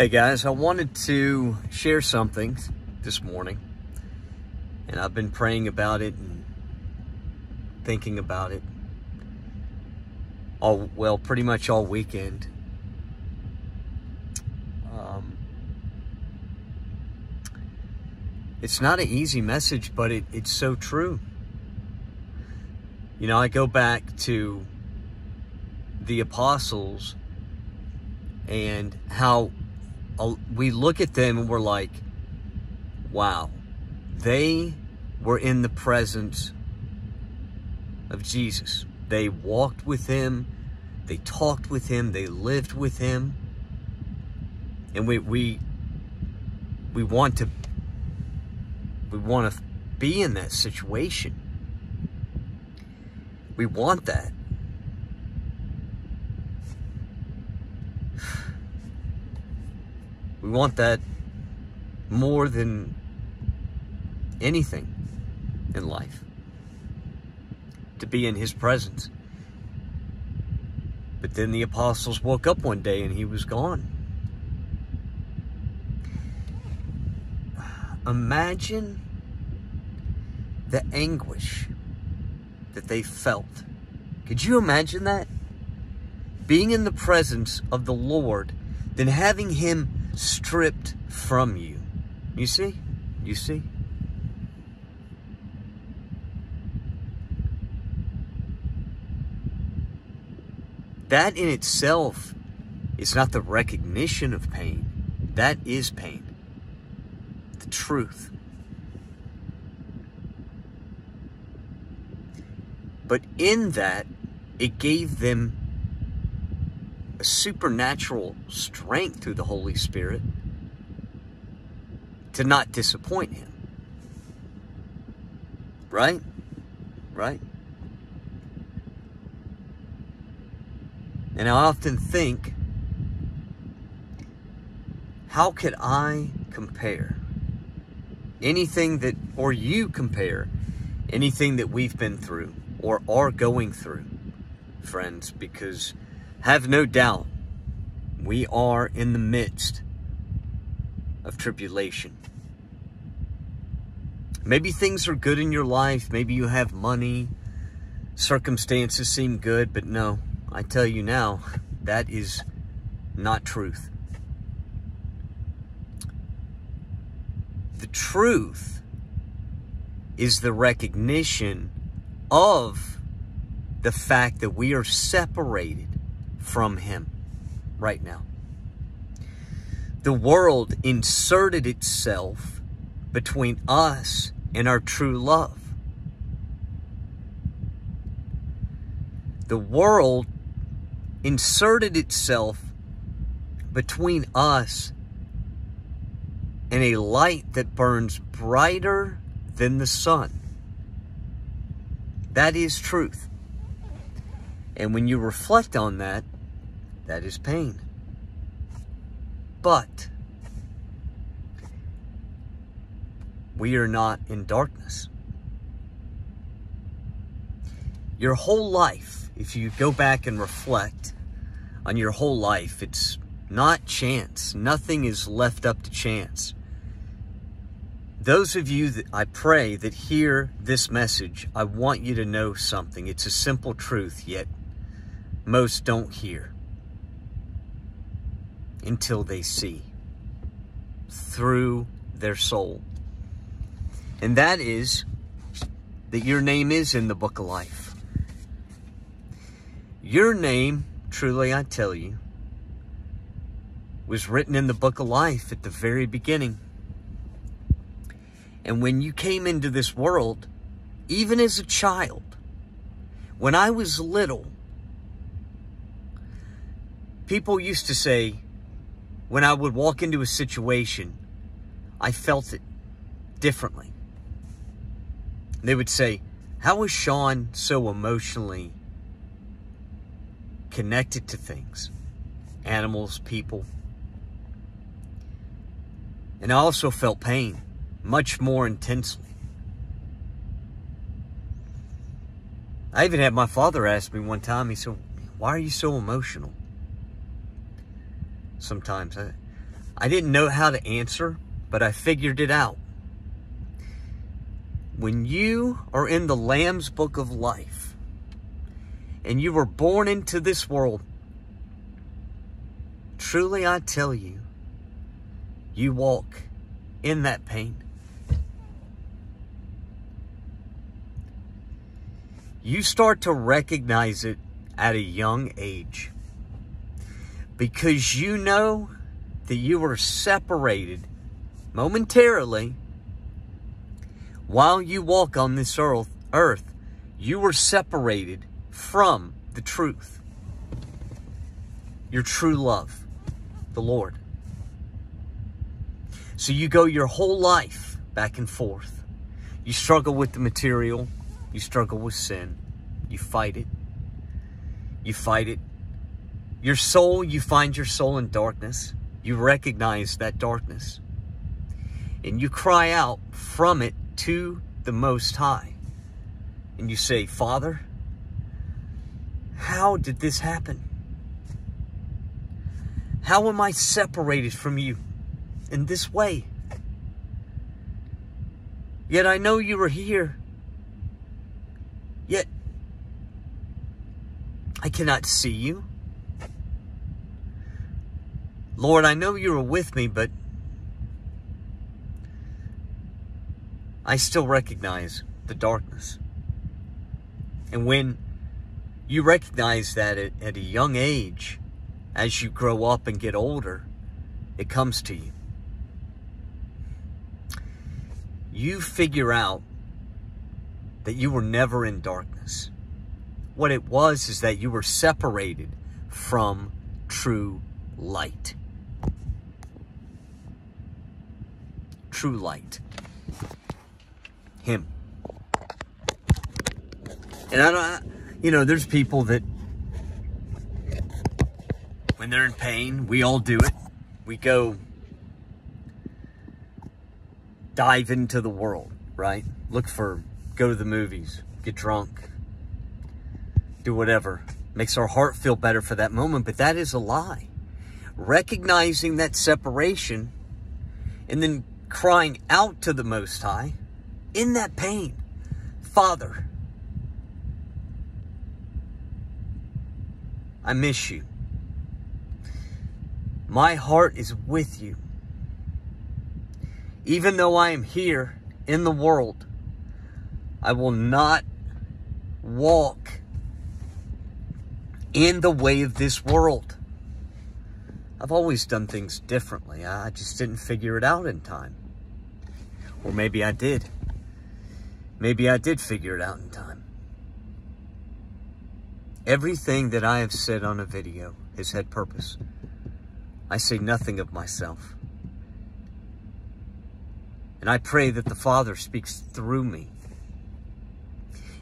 Hey guys, I wanted to share something this morning, and I've been praying about it and thinking about it pretty much all weekend. It's not an easy message, but it's so true. You know, I go back to the apostles and how we look at them and we're like, wow, they were in the presence of Jesus. They walked with him, they talked with him, they lived with him. And we want to be in that situation. We want that. We want that more than anything in life, to be in his presence. But then the apostles woke up one day and he was gone. Imagine the anguish that they felt. Could you imagine that? Being in the presence of the Lord, then having him stripped from you. You see? You see? That in itself is not the recognition of pain. That is pain. The truth. But in that, it gave them a supernatural strength through the Holy Spirit to not disappoint him. Right? Right? And I often think, how could I compare anything that, or you compare anything that we've been through or are going through, friends? Because have no doubt, we are in the midst of tribulation. Maybe things are good in your life. Maybe you have money. Circumstances seem good, but no, I tell you now, that is not truth. The truth is the recognition of the fact that we are separated from him right now. The world inserted itself between us and our true love. The world inserted itself between us and a light that burns brighter than the sun. That is truth. And when you reflect on that, that is pain. But we are not in darkness. Your whole life, if you go back and reflect on your whole life, it's not chance. Nothing is left up to chance. Those of you that I pray that hear this message, I want you to know something. It's a simple truth, yet most don't hear until they see through their soul. And that is that your name is in the book of life. Your name, truly I tell you, was written in the book of life at the very beginning. And when you came into this world, even as a child, when I was little, people used to say, when I would walk into a situation, I felt it differently. They would say, how is Sean so emotionally connected to things? Animals, people. And I also felt pain much more intensely. I even had my father ask me one time, he said, why are you so emotional? Sometimes I didn't know how to answer, but I figured it out. When you are in the Lamb's Book of Life and you were born into this world, truly I tell you, you walk in that pain. You start to recognize it at a young age because you know that you were separated momentarily while you walk on this earth. You were separated from the truth, your true love, the Lord. So you go your whole life back and forth. You struggle with the material. You struggle with sin. You fight it. You fight it. Your soul, you find your soul in darkness. You recognize that darkness. And you cry out from it to the Most High. And you say, Father, how did this happen? How am I separated from you in this way? Yet I know you were here. Yet I cannot see you. Lord, I know you were with me, but I still recognize the darkness. And when you recognize that at a young age, as you grow up and get older, it comes to you. You figure out that you were never in darkness. What it was is that you were separated from true light. True light. Him. And I don't, there's people that when they're in pain, we all do it. We go dive into the world, right? Go to the movies, get drunk, do whatever. Makes our heart feel better for that moment, but that is a lie. Recognizing that separation and then crying out to the Most High in that pain, Father, I miss you. My heart is with you. Even though I am here in the world, I will not walk in the way of this world. I've always done things differently. I just didn't figure it out in time. Or maybe I did. Maybe I did figure it out in time. Everything that I have said on a video has had purpose. I say nothing of myself. And I pray that the Father speaks through me.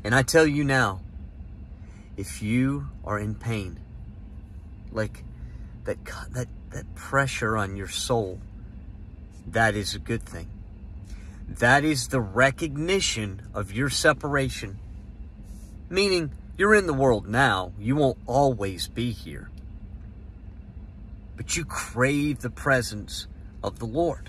And I tell you now, if you are in pain, like that pressure on your soul, that is a good thing. That is the recognition of your separation. Meaning, you're in the world now. You won't always be here. But you crave the presence of the Lord.